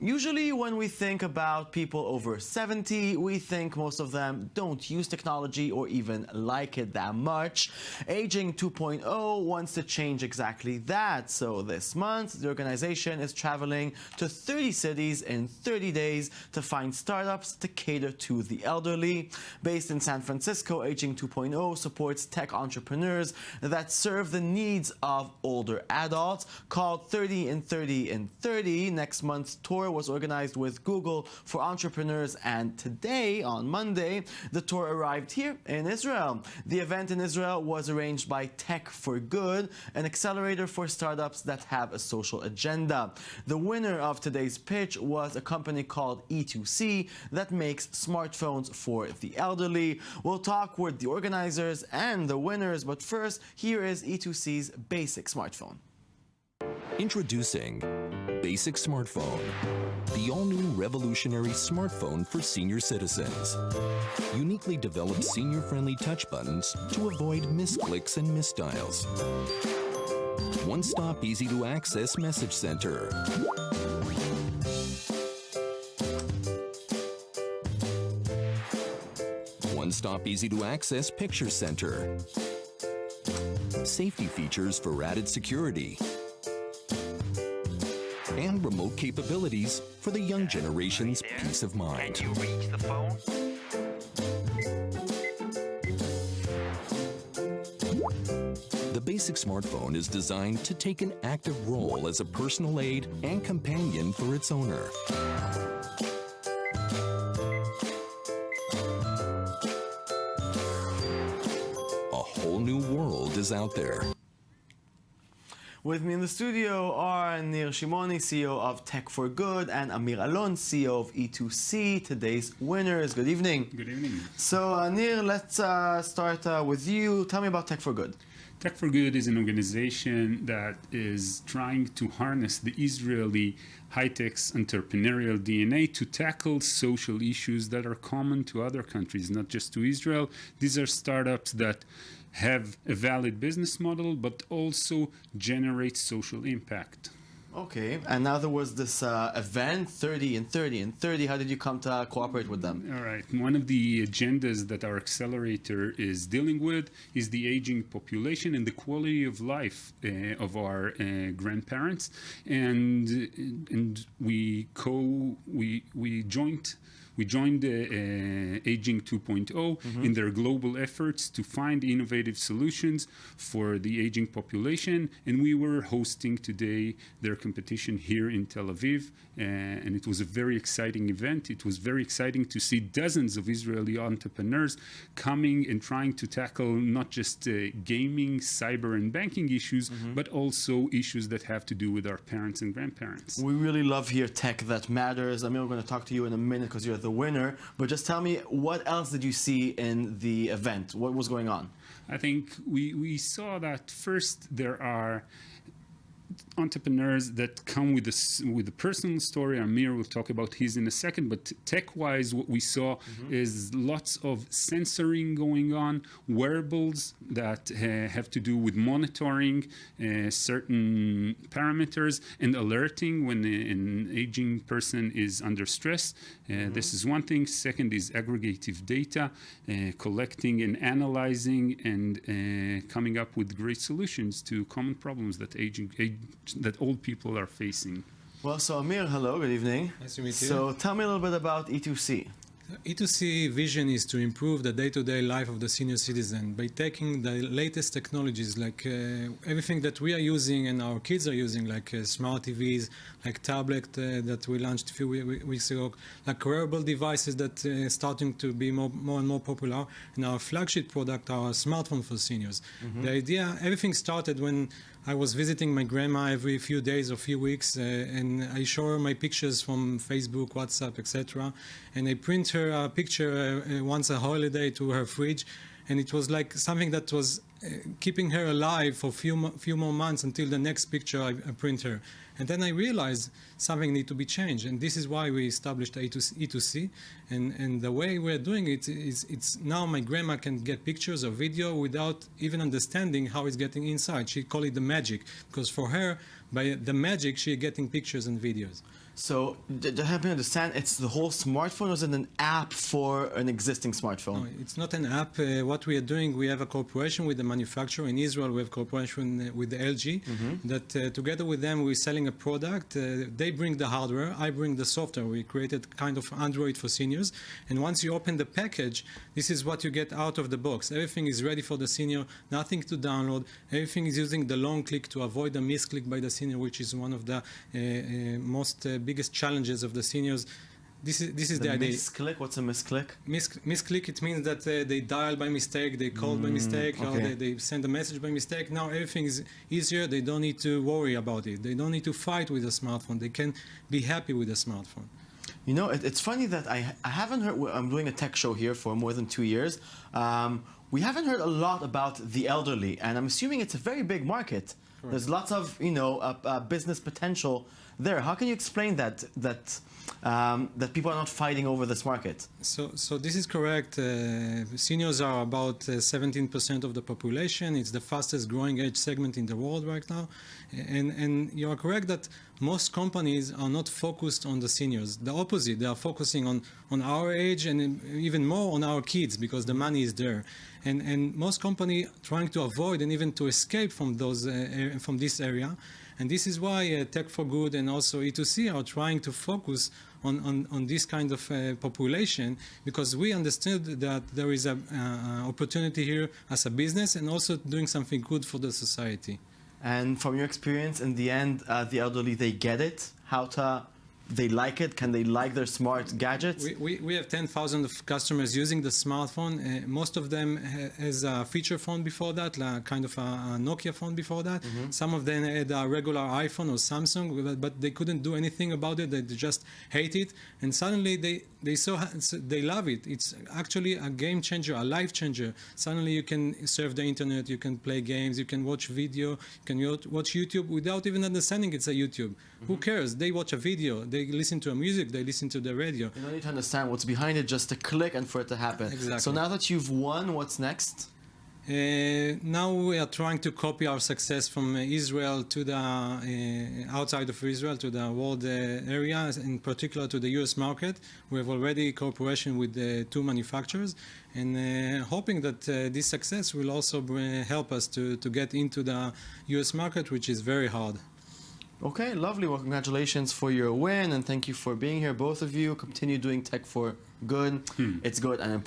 Usually when we think about people over 70, we think most of them don't use technology or even like it that much. Aging 2.0 wants to change exactly that. So this month, the organization is traveling to 30 cities in 30 days to find startups to cater to the elderly. Based in San Francisco, Aging 2.0 supports tech entrepreneurs that serve the needs of older adults. Called 30 in 30 in 30, next month's tour was organized with Google for entrepreneurs, and today, on Monday, the tour arrived here in Israel. The event in Israel was arranged by Tech for Good, an accelerator for startups that have a social agenda. The winner of today's pitch was a company called i2c that makes smartphones for the elderly. We'll talk with the organizers and the winners, but first, here is i2c's basic smartphone. Introducing Basic Smartphone, the all-new revolutionary smartphone for senior citizens. Uniquely developed senior-friendly touch buttons to avoid misclicks and misdials. One-stop, easy-to-access message center. One-stop, easy-to-access picture center. Safety features for added security. And remote capabilities for the young generation's peace of mind. Can you reach the phone? The basic smartphone is designed to take an active role as a personal aid and companion for its owner. A whole new world is out there. With me in the studio are Nir Shimoni, CEO of Tech for Good, and Amir Alon, CEO of i2c, today's winners. Good evening. Good evening. So, Nir, let's start with you. Tell me about Tech for Good. Tech for Good is an organization that is trying to harness the Israeli high-tech entrepreneurial DNA to tackle social issues that are common to other countries, not just to Israel. These are startups that have a valid business model, but also generate social impact. Okay, and now there was this event, 30 in 30 in 30. How did you come to cooperate with them? All right. One of the agendas that our accelerator is dealing with is the aging population and the quality of life of our grandparents. And we joined Aging 2.0 in their global efforts to find innovative solutions for the aging population. And we were hosting today their competition here in Tel Aviv. And it was a very exciting event. It was very exciting to see dozens of Israeli entrepreneurs coming and trying to tackle not just gaming, cyber, and banking issues, but also issues that have to do with our parents and grandparents. We really love here tech that matters. Amir, we're going to talk to you in a minute because you're the winner. But just tell me, what else did you see in the event? What was going on? I think we saw that first there are entrepreneurs that come with a personal story. Amir will talk about his in a second, but tech-wise, what we saw is lots of sensoring going on, wearables that have to do with monitoring certain parameters and alerting when an aging person is under stress. This is one thing. Second is aggregative data, collecting and analyzing and coming up with great solutions to common problems that that old people are facing. Well, so Amir, hello, good evening. Nice to meet you. So tell me a little bit about i2c. i2c vision is to improve the day-to-day life of the senior citizen by taking the latest technologies, like everything that we are using and our kids are using, like smart TVs, like tablet that we launched a few weeks ago, like wearable devices that starting to be more and more popular, and our flagship product, our smartphone for seniors. The idea, everything started when I was visiting my grandma every few days or few weeks, and I show her my pictures from Facebook, WhatsApp, etc. And I print her a picture once a holiday to her fridge, and it was like something that was keeping her alive for few more months until the next picture I print her. And then I realized something needs to be changed, and this is why we established i2c. And the way we're doing it is, it's now my grandma can get pictures or video without even understanding how it's getting inside. She call it the magic, because for her, by the magic, she's getting pictures and videos. So, to help me understand, it's the whole smartphone, or is it an app for an existing smartphone? No, it's not an app. What we are doing, we have a cooperation with the manufacturer. In Israel, we have cooperation with the LG, that together with them, we're selling a product. They bring the hardware, I bring the software. We created kind of Android for seniors. And once you open the package, this is what you get out of the box. Everything is ready for the senior, nothing to download. Everything is using the long click to avoid a misclick by the senior, which is one of the most biggest challenges of the seniors. This is the idea. Misclick? What's a misclick? Misclick, it means that they dial by mistake, they call by mistake, okay. or they send a message by mistake. Now everything is easier. They don't need to worry about it. They don't need to fight with a smartphone. They can be happy with a smartphone. You know, it's funny that I haven't heard, I'm doing a tech show here for more than 2 years. We haven't heard a lot about the elderly, and I'm assuming it's a very big market. Correct. There's lots of, you know, business potential there. How can you explain that people are not fighting over this market? So this is correct. Seniors are about 17% of the population. It's the fastest growing age segment in the world right now. And you are correct that most companies are not focused on the seniors. The opposite, they are focusing on our age and even more on our kids because the money is there. And most companies trying to avoid and even to escape from from this area. And this is why Tech for Good and also E2C are trying to focus on this kind of population, because we understood that there is an opportunity here as a business and also doing something good for the society. And from your experience, in the end, the elderly, they get it? They like it? Can they like their smart gadgets? We have 10,000 of customers using the smartphone. Most of them has a feature phone before that, like kind of a Nokia phone before that. Some of them had a regular iPhone or Samsung, but they couldn't do anything about it. They just hate it. And suddenly they love it. It's actually a game changer, a life changer. Suddenly you can surf the internet, you can play games, you can watch video, you can watch YouTube without even understanding it's a YouTube. Who cares? They watch a video. They listen to a music, they listen to the radio. You don't need to understand what's behind it, just a click and for it to happen. Exactly. So now that you've won, what's next? Now we are trying to copy our success from Israel to the outside of Israel to the world area, in particular to the US market. We have already cooperation with the 2 manufacturers, and hoping that this success will also help us to get into the US market, which is very hard. Okay, lovely. Well, congratulations for your win, and thank you for being here, both of you. Continue doing Tech for Good. It's good and